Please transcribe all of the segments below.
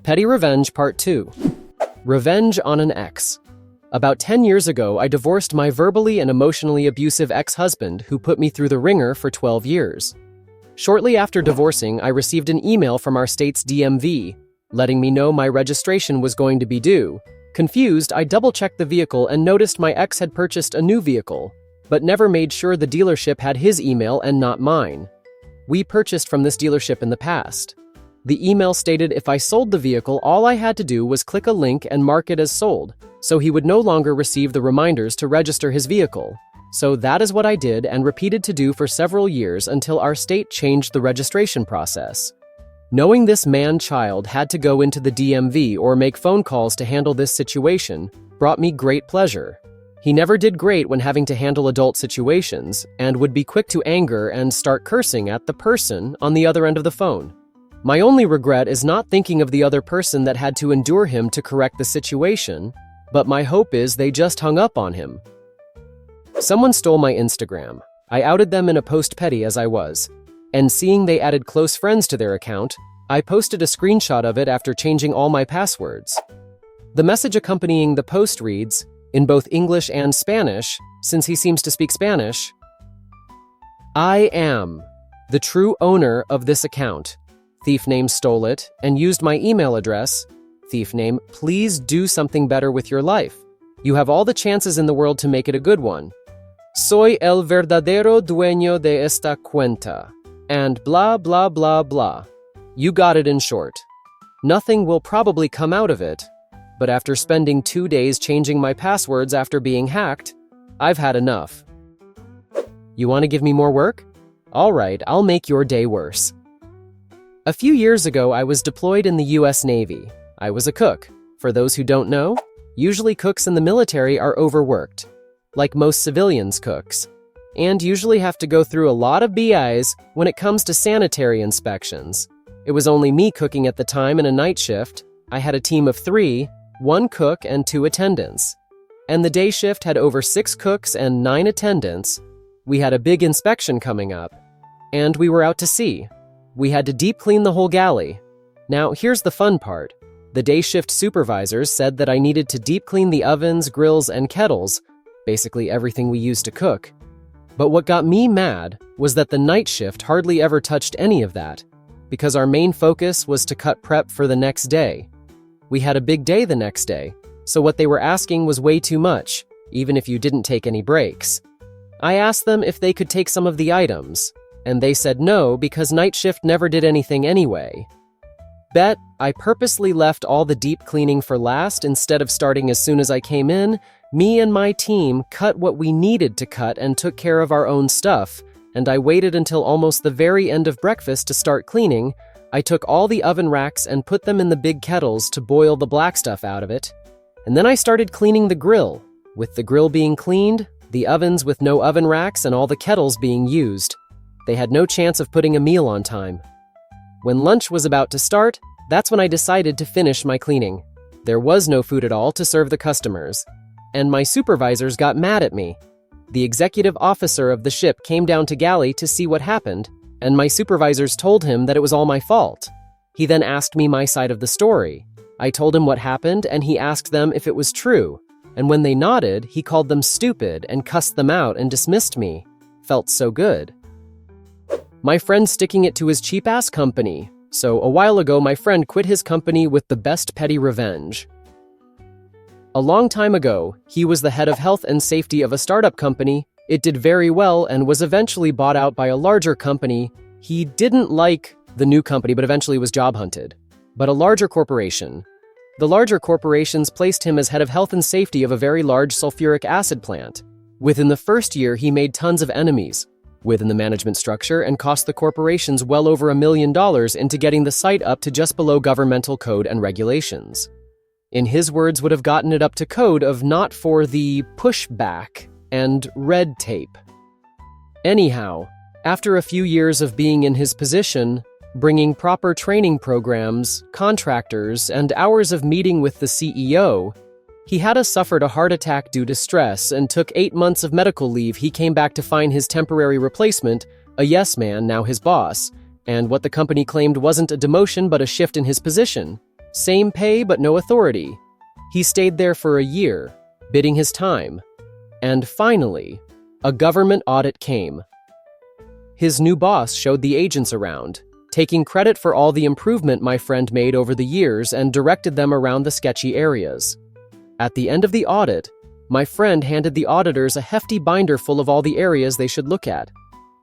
Petty Revenge Part 2. Revenge on an Ex. About 10 years ago, I divorced my verbally and emotionally abusive ex-husband who put me through the ringer for 12 years. Shortly after divorcing, I received an email from our state's DMV, letting me know my registration was going to be due. Confused, I double-checked the vehicle and noticed my ex had purchased a new vehicle, but never made sure the dealership had his email and not mine. We purchased from this dealership in the past. The email stated if I sold the vehicle, all I had to do was click a link and mark it as sold, so he would no longer receive the reminders to register his vehicle. So that is what I did and repeated to do for several years until our state changed the registration process. Knowing this man-child had to go into the DMV or make phone calls to handle this situation brought me great pleasure. He never did great when having to handle adult situations and would be quick to anger and start cursing at the person on the other end of the phone. My only regret is not thinking of the other person that had to endure him to correct the situation, but my hope is they just hung up on him. Someone stole my Instagram. I outed them in a post petty as I was, and seeing they added close friends to their account, I posted a screenshot of it after changing all my passwords. The message accompanying the post reads, in both English and Spanish, since he seems to speak Spanish, "I am the true owner of this account. Thief name stole it and used my email address. Thief name, please do something better with your life. You have all the chances in the world to make it a good one. Soy el verdadero dueño de esta cuenta." And blah, blah, blah, blah. You got it in short. Nothing will probably come out of it, but after spending 2 days changing my passwords after being hacked, I've had enough. You want to give me more work? All right, I'll make your day worse. A few years ago, I was deployed in the US Navy. I was a cook. For those who don't know, usually cooks in the military are overworked, like most civilians cooks, and usually have to go through a lot of BIs when it comes to sanitary inspections. It was only me cooking at the time in a night shift. I had a team of 3, 1 cook and 2 attendants. And the day shift had over 6 cooks and 9 attendants. We had a big inspection coming up, and we were out to sea. We had to deep clean the whole galley. Now, here's the fun part. The day shift supervisors said that I needed to deep clean the ovens, grills, and kettles, basically everything we use to cook. But what got me mad was that the night shift hardly ever touched any of that, because our main focus was to cut prep for the next day. We had a big day the next day, so what they were asking was way too much, even if you didn't take any breaks. I asked them if they could take some of the items, and they said no because night shift never did anything anyway. Bet I purposely left all the deep cleaning for last instead of starting as soon as I came in. Me and my team cut what we needed to cut and took care of our own stuff, and I waited until almost the very end of breakfast to start cleaning. I took all the oven racks and put them in the big kettles to boil the black stuff out of it. And then I started cleaning the grill, with the grill being cleaned, the ovens with no oven racks, and all the kettles being used. They had no chance of putting a meal on time. When lunch was about to start, that's when I decided to finish my cleaning. There was no food at all to serve the customers, and my supervisors got mad at me. The executive officer of the ship came down to galley to see what happened, and my supervisors told him that it was all my fault. He then asked me my side of the story. I told him what happened, and he asked them if it was true, and when they nodded, he called them stupid and cussed them out and dismissed me. Felt so good. My friend sticking it to his cheap-ass company. So a while ago, my friend quit his company with the best petty revenge. A long time ago, he was the head of health and safety of a startup company. It did very well and was eventually bought out by a larger company. He didn't like the new company, but eventually was job hunted. But a larger corporation. The larger corporations placed him as head of health and safety of a very large sulfuric acid plant. Within the first year, he made tons of enemies within the management structure and cost the corporations well over $1 million into getting the site up to just below governmental code and regulations. In his words, would have gotten it up to code of not for the pushback and red tape. Anyhow, after a few years of being in his position, bringing proper training programs, contractors, and hours of meeting with the CEO, he had suffered a heart attack due to stress and took 8 months of medical leave. He came back to find his temporary replacement, a yes man, now his boss, and what the company claimed wasn't a demotion but a shift in his position. Same pay but no authority. He stayed there for a year, bidding his time. And finally, a government audit came. His new boss showed the agents around, taking credit for all the improvement my friend made over the years and directed them around the sketchy areas. At the end of the audit, my friend handed the auditors a hefty binder full of all the areas they should look at.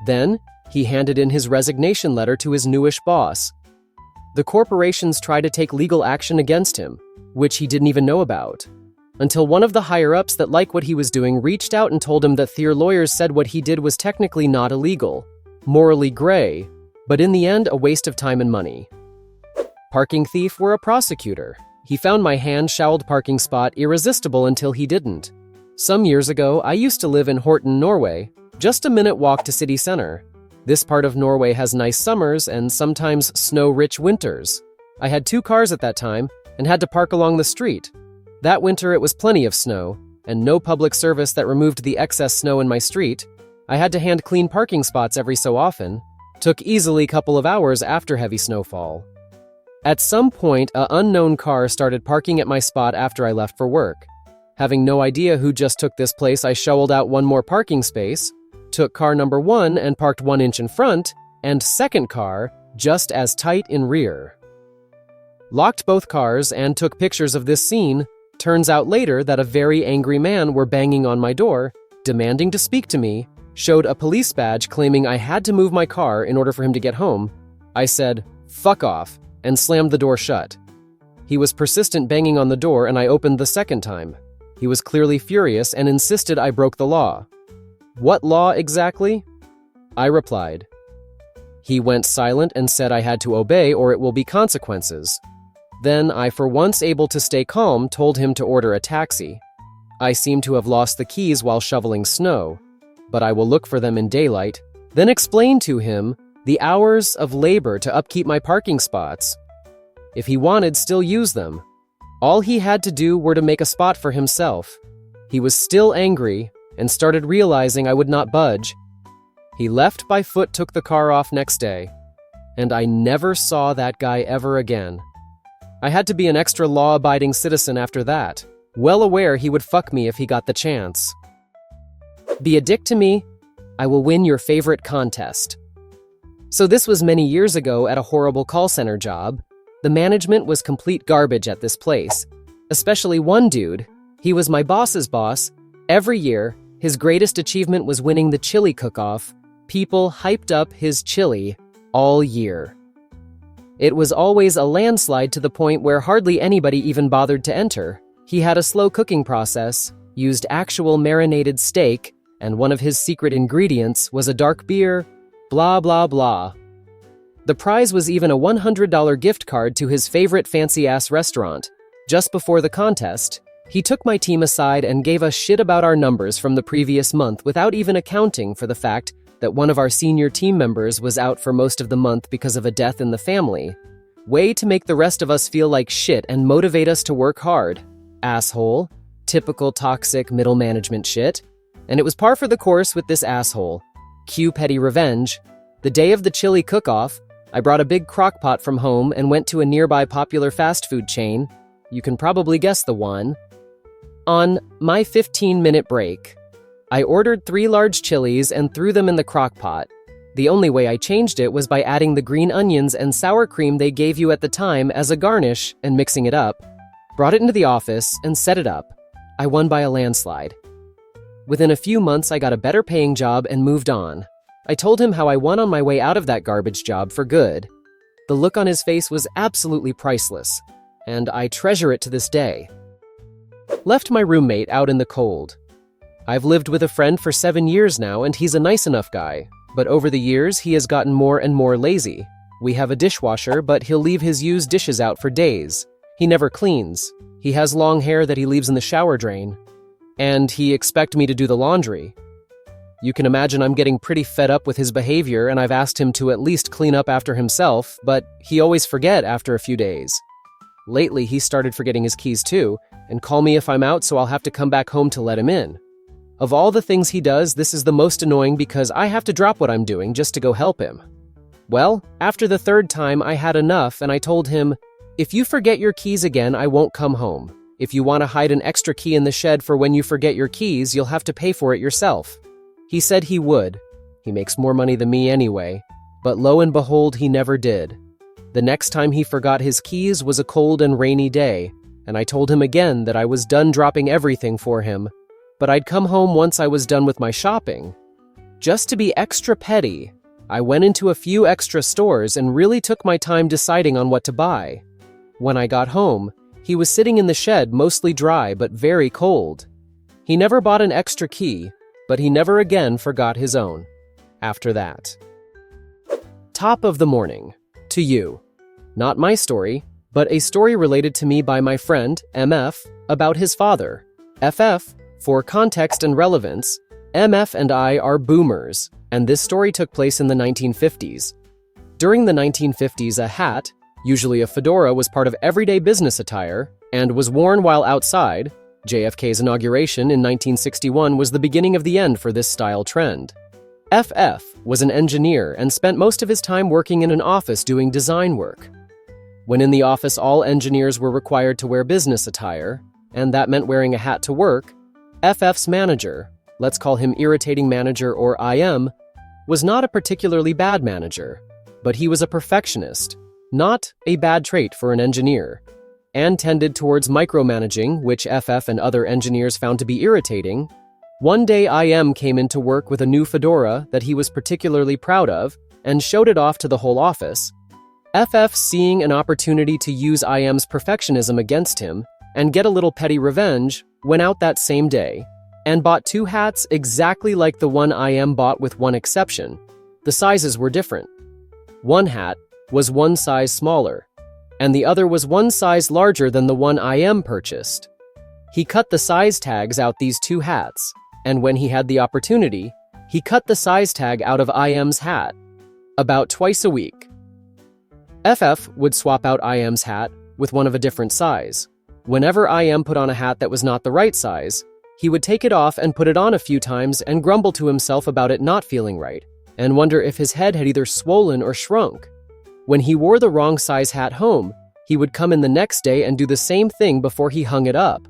Then, he handed in his resignation letter to his newish boss. The corporations tried to take legal action against him, which he didn't even know about, until one of the higher-ups that liked what he was doing reached out and told him that their lawyers said what he did was technically not illegal, morally gray, but in the end a waste of time and money. Parking thief were a prosecutor. He found my hand-showeled parking spot irresistible until he didn't. Some years ago, I used to live in Horten, Norway, just a minute walk to city center. This part of Norway has nice summers and sometimes snow-rich winters. I had 2 cars at that time and had to park along the street. That winter it was plenty of snow, and no public service that removed the excess snow in my street. I had to hand clean parking spots every so often. Took easily a couple of hours after heavy snowfall. At some point, an unknown car started parking at my spot after I left for work. Having no idea who just took this place, I shoveled out 1 more parking space, took car number 1 and parked 1 inch in front, and second car just as tight in rear. Locked both cars and took pictures of this scene. Turns out later that a very angry man were banging on my door, demanding to speak to me, showed a police badge claiming I had to move my car in order for him to get home. I said, "Fuck off," and slammed the door shut. He was persistent banging on the door and I opened the second time. He was clearly furious and insisted I broke the law. "What law exactly?" I replied. He went silent and said I had to obey or it will be consequences. Then I, for once able to stay calm, told him to order a taxi. I seem to have lost the keys while shoveling snow, but I will look for them in daylight, then explain to him the hours of labor to upkeep my parking spots. If he wanted, still use them. All he had to do were to make a spot for himself. He was still angry and started realizing I would not budge. He left by foot, took the car off next day, and I never saw that guy ever again. I had to be an extra law-abiding citizen after that, well aware he would fuck me if he got the chance. Be a dick to me, I will win your favorite contest. So this was many years ago at a horrible call center job. The management was complete garbage at this place, especially one dude. He was my boss's boss. Every year, his greatest achievement was winning the chili cook-off. People hyped up his chili all year. It was always a landslide to the point where hardly anybody even bothered to enter. He had a slow cooking process, used actual marinated steak, and one of his secret ingredients was a dark beer, blah blah blah. The prize was even a $100 gift card to his favorite fancy-ass restaurant. Just before the contest, he took my team aside and gave us shit about our numbers from the previous month without even accounting for the fact that one of our senior team members was out for most of the month because of a death in the family. Way to make the rest of us feel like shit and motivate us to work hard. Asshole. Typical toxic middle management shit. And it was par for the course with this asshole. Cue petty revenge. The day of the chili cook-off, I brought a big crock pot from home and went to a nearby popular fast food chain. You can probably guess the one. On my 15-minute break, I ordered 3 large chilies and threw them in the crock pot. The only way I changed it was by adding the green onions and sour cream they gave you at the time as a garnish and mixing it up. Brought it into the office and set it up. I won by a landslide. Within a few months, I got a better paying job and moved on. I told him how I won on my way out of that garbage job for good. The look on his face was absolutely priceless, and I treasure it to this day. Left my roommate out in the cold. I've lived with a friend for 7 years now, and he's a nice enough guy, but over the years, he has gotten more and more lazy. We have a dishwasher, but he'll leave his used dishes out for days. He never cleans. He has long hair that he leaves in the shower drain. And he expects me to do the laundry. You can imagine I'm getting pretty fed up with his behavior, and I've asked him to at least clean up after himself, but he always forget after a few days. Lately, he started forgetting his keys too, and call me if I'm out so I'll have to come back home to let him in. Of all the things he does, this is the most annoying because I have to drop what I'm doing just to go help him. Well, after the 3rd time, I had enough and I told him, If you forget your keys again, I won't come home. If you want to hide an extra key in the shed for when you forget your keys, you'll have to pay for it yourself. He said he would. He makes more money than me anyway. But lo and behold, he never did. The next time he forgot his keys was a cold and rainy day, and I told him again that I was done dropping everything for him, but I'd come home once I was done with my shopping. Just to be extra petty, I went into a few extra stores and really took my time deciding on what to buy. When I got home, he was sitting in the shed, mostly dry but very cold. He never bought an extra key, but he never again forgot his own. After that. Top of the morning. To you. Not my story, but a story related to me by my friend, MF, about his father. FF, for context and relevance, MF and I are boomers, and this story took place in the 1950s. During the 1950s, a hat, usually a fedora, was part of everyday business attire and was worn while outside. JFK's inauguration in 1961 was the beginning of the end for this style trend. FF was an engineer and spent most of his time working in an office doing design work. When in the office, all engineers were required to wear business attire, and that meant wearing a hat to work. FF's manager, let's call him Irritating Manager or IM, was not a particularly bad manager, but he was a perfectionist, not a bad trait for an engineer, and tended towards micromanaging, which FF and other engineers found to be irritating. One day, IM came into work with a new fedora that he was particularly proud of and showed it off to the whole office. FF, seeing an opportunity to use IM's perfectionism against him and get a little petty revenge, went out that same day and bought 2 hats exactly like the one IM bought, with one exception. The sizes were different. One hat was 1 size smaller, and the other was 1 size larger than the one IM purchased. He cut the size tags out these 2 hats, and when he had the opportunity, he cut the size tag out of IM's hat. About twice a week. FF would swap out IM's hat with one of a different size. Whenever IM put on a hat that was not the right size, he would take it off and put it on a few times and grumble to himself about it not feeling right, and wonder if his head had either swollen or shrunk. When he wore the wrong size hat home, he would come in the next day and do the same thing before he hung it up.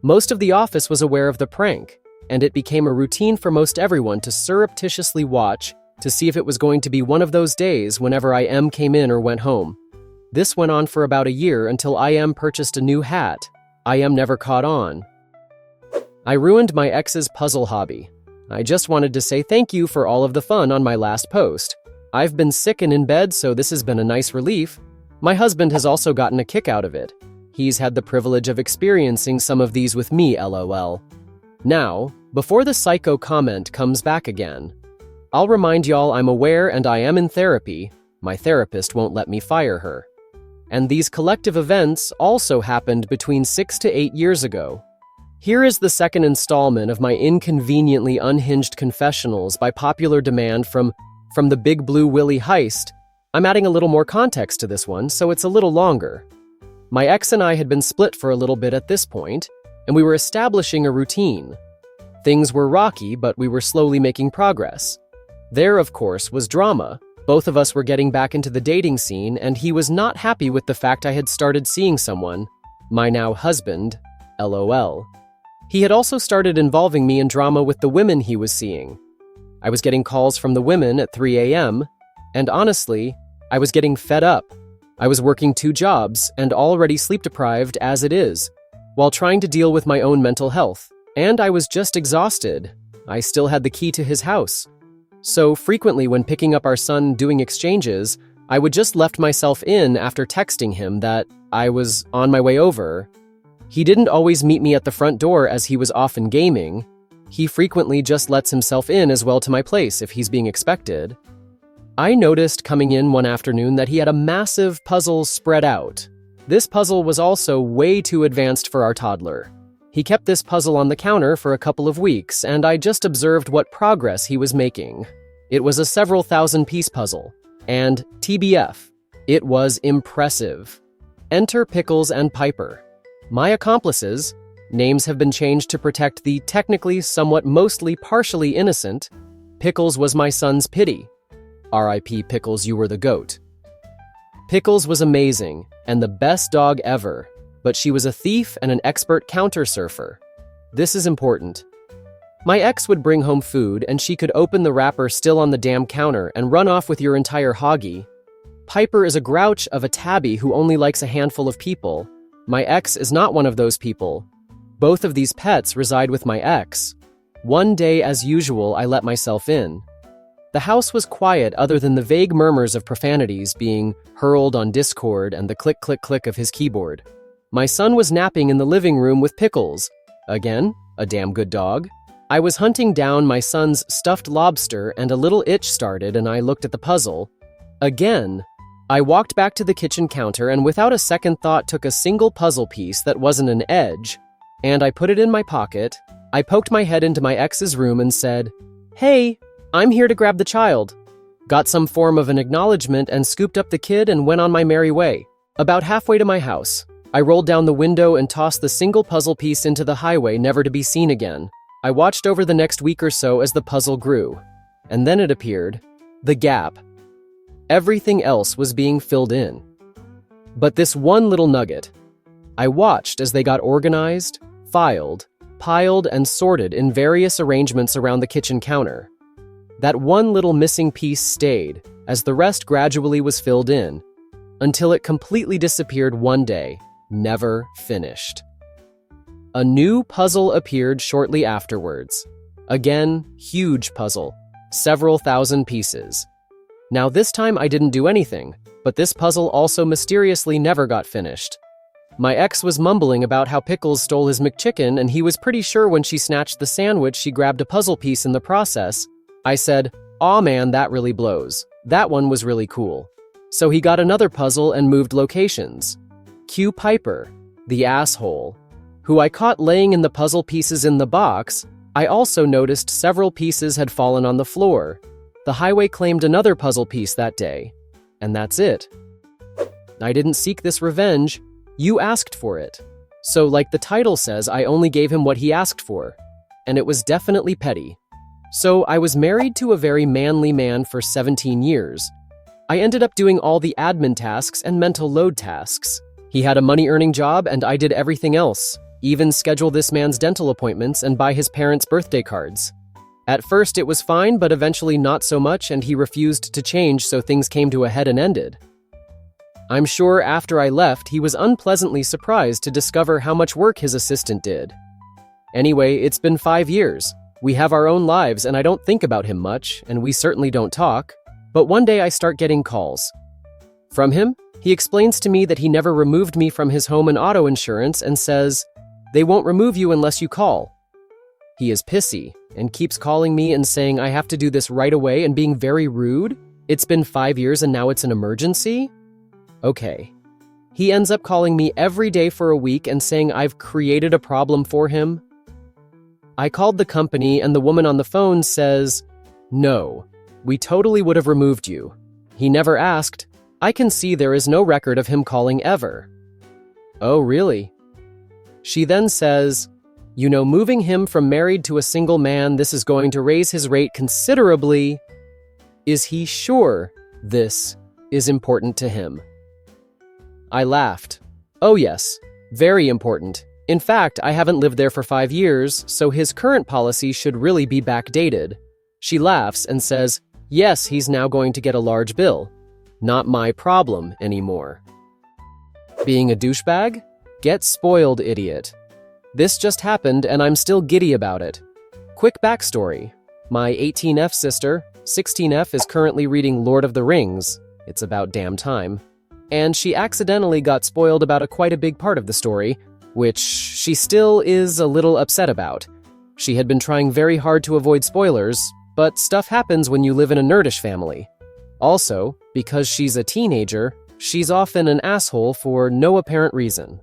Most of the office was aware of the prank, and it became a routine for most everyone to surreptitiously watch to see if it was going to be one of those days whenever IM came in or went home. This went on for about a year until IM purchased a new hat. IM never caught on. I ruined my ex's puzzle hobby. I just wanted to say thank you for all of the fun on my last post. I've been sick and in bed, so this has been a nice relief. My husband has also gotten a kick out of it. He's had the privilege of experiencing some of these with me, LOL. Now, before the psycho comment comes back again, I'll remind y'all I'm aware and I am in therapy. My therapist won't let me fire her. And these collective events also happened between 6 to 8 years ago. Here is the second installment of my inconveniently unhinged confessionals by popular demand from the Big Blue Willy heist. I'm adding a little more context to this one, so it's a little longer. My ex and I had been split for a little bit at this point, and we were establishing a routine. Things were rocky, but we were slowly making progress. There, of course, was drama. Both of us were getting back into the dating scene, and he was not happy with the fact I had started seeing someone, my now husband, LOL. He had also started involving me in drama with the women he was seeing. I was getting calls from the women at 3 a.m., and honestly, I was getting fed up. I was working 2 jobs and already sleep-deprived as it is, while trying to deal with my own mental health, and I was just exhausted. I still had the key to his house. So frequently when picking up our son doing exchanges, I would just left myself in after texting him that I was on my way over. He didn't always meet me at the front door as he was often gaming. He frequently just lets himself in as well to my place if he's being expected. I noticed coming in one afternoon that he had a massive puzzle spread out. This puzzle was also way too advanced for our toddler. He kept this puzzle on the counter for a couple of weeks, and I just observed what progress he was making. It was a several thousand-piece puzzle, and TBF, it was impressive. Enter Pickles and Piper. My accomplices, names have been changed to protect the technically somewhat mostly partially innocent. Pickles was my son's pity. R.I.P. Pickles, you were the goat. Pickles was amazing and the best dog ever, but she was a thief and an expert counter surfer. This is important. My ex would bring home food and she could open the wrapper still on the damn counter and run off with your entire hoggy. Piper is a grouch of a tabby who only likes a handful of people. My ex is not one of those people. Both of these pets reside with my ex. One day, as usual, I let myself in. The house was quiet other than the vague murmurs of profanities being hurled on Discord and the click-click-click of his keyboard. My son was napping in the living room with Pickles. Again, a damn good dog. I was hunting down my son's stuffed lobster and a little itch started and I looked at the puzzle. Again. I walked back to the kitchen counter and without a second thought took a single puzzle piece that wasn't an edge, and I put it in my pocket. I poked my head into my ex's room and said, "Hey, I'm here to grab the child." Got some form of an acknowledgement and scooped up the kid and went on my merry way. About halfway to my house, I rolled down the window and tossed the single puzzle piece into the highway, never to be seen again. I watched over the next week or so as the puzzle grew. And then it appeared. The gap. Everything else was being filled in. But this one little nugget. I watched as they got organized, filed, piled, and sorted in various arrangements around the kitchen counter. That one little missing piece stayed, as the rest gradually was filled in, until it completely disappeared one day, never finished. A new puzzle appeared shortly afterwards. Again, huge puzzle, several thousand pieces. Now this time I didn't do anything, but this puzzle also mysteriously never got finished. My ex was mumbling about how Pickles stole his McChicken and he was pretty sure when she snatched the sandwich she grabbed a puzzle piece in the process. I said, "Aw man, that really blows. That one was really cool." So he got another puzzle and moved locations. Cue Piper, the asshole, who I caught laying in the puzzle pieces in the box. I also noticed several pieces had fallen on the floor. The highway claimed another puzzle piece that day. And that's it. I didn't seek this revenge. You asked for it. So like the title says, I only gave him what he asked for. And it was definitely petty. So I was married to a very manly man for 17 years. I ended up doing all the admin tasks and mental load tasks. He had a money-earning job and I did everything else, even schedule this man's dental appointments and buy his parents' birthday cards. At first it was fine, but eventually not so much, and he refused to change, so things came to a head and ended. I'm sure after I left, he was unpleasantly surprised to discover how much work his assistant did. Anyway, it's been 5 years. We have our own lives, and I don't think about him much, and we certainly don't talk. But one day I start getting calls. From him, he explains to me that he never removed me from his home and auto insurance and says, "They won't remove you unless you call." He is pissy and keeps calling me and saying I have to do this right away and being very rude. It's been 5 years and now it's an emergency? Okay. He ends up calling me every day for a week and saying I've created a problem for him. I called the company and the woman on the phone says, "No, we totally would have removed you. He never asked. I can see there is no record of him calling ever." Oh, really? She then says, "You know, moving him from married to a single man, this is going to raise his rate considerably. Is he sure this is important to him?" I laughed. "Oh yes, very important. In fact, I haven't lived there for 5 years, so his current policy should really be backdated." She laughs and says, "Yes, he's now going to get a large bill. Not my problem anymore." Being a douchebag? Get spoiled, idiot. This just happened and I'm still giddy about it. Quick backstory. My 18F sister, 16F, is currently reading Lord of the Rings. It's about damn time. And she accidentally got spoiled about quite a big part of the story, which she still is a little upset about. She had been trying very hard to avoid spoilers, but stuff happens when you live in a nerdish family. Also, because she's a teenager, she's often an asshole for no apparent reason.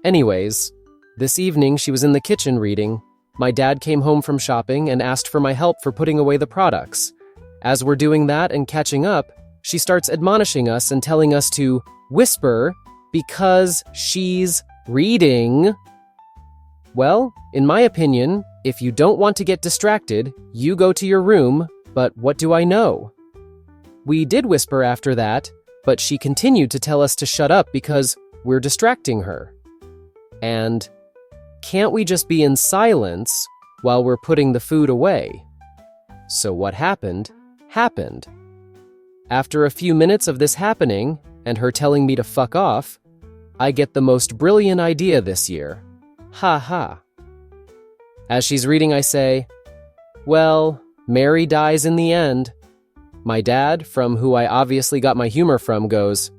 Anyways, this evening she was in the kitchen reading. My dad came home from shopping and asked for my help for putting away the products. As we're doing that and catching up, she starts admonishing us and telling us to whisper because she's reading. Well, in my opinion, if you don't want to get distracted, you go to your room, but what do I know? We did whisper after that, but she continued to tell us to shut up because we're distracting her. And can't we just be in silence while we're putting the food away? So what happened, happened. After a few minutes of this happening, and her telling me to fuck off, I get the most brilliant idea this year. Ha ha. As she's reading, I say, well, Mary dies in the end. My dad, from who I obviously got my humor from, goes,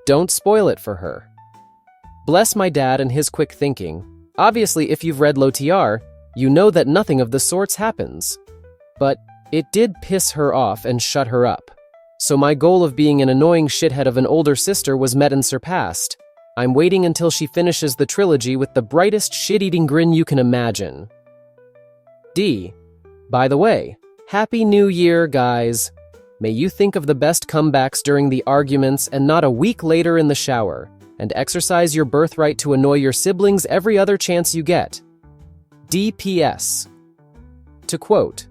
don't spoil it for her. Bless my dad and his quick thinking. Obviously, if you've read LOTR, you know that nothing of the sorts happens. But it did piss her off and shut her up. So my goal of being an annoying shithead of an older sister was met and surpassed. I'm waiting until she finishes the trilogy with the brightest shit-eating grin you can imagine. D. By the way, Happy New Year, guys. May you think of the best comebacks during the arguments and not a week later in the shower, and exercise your birthright to annoy your siblings every other chance you get. DPS. To quote,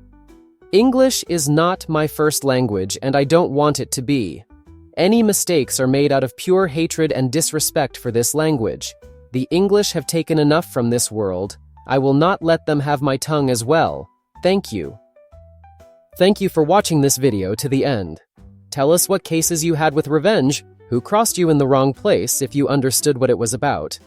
English is not my first language and I don't want it to be. Any mistakes are made out of pure hatred and disrespect for this language. The English have taken enough from this world. I will not let them have my tongue as well. Thank you. Thank you for watching this video to the end. Tell us what cases you had with revenge, who crossed you in the wrong place if you understood what it was about,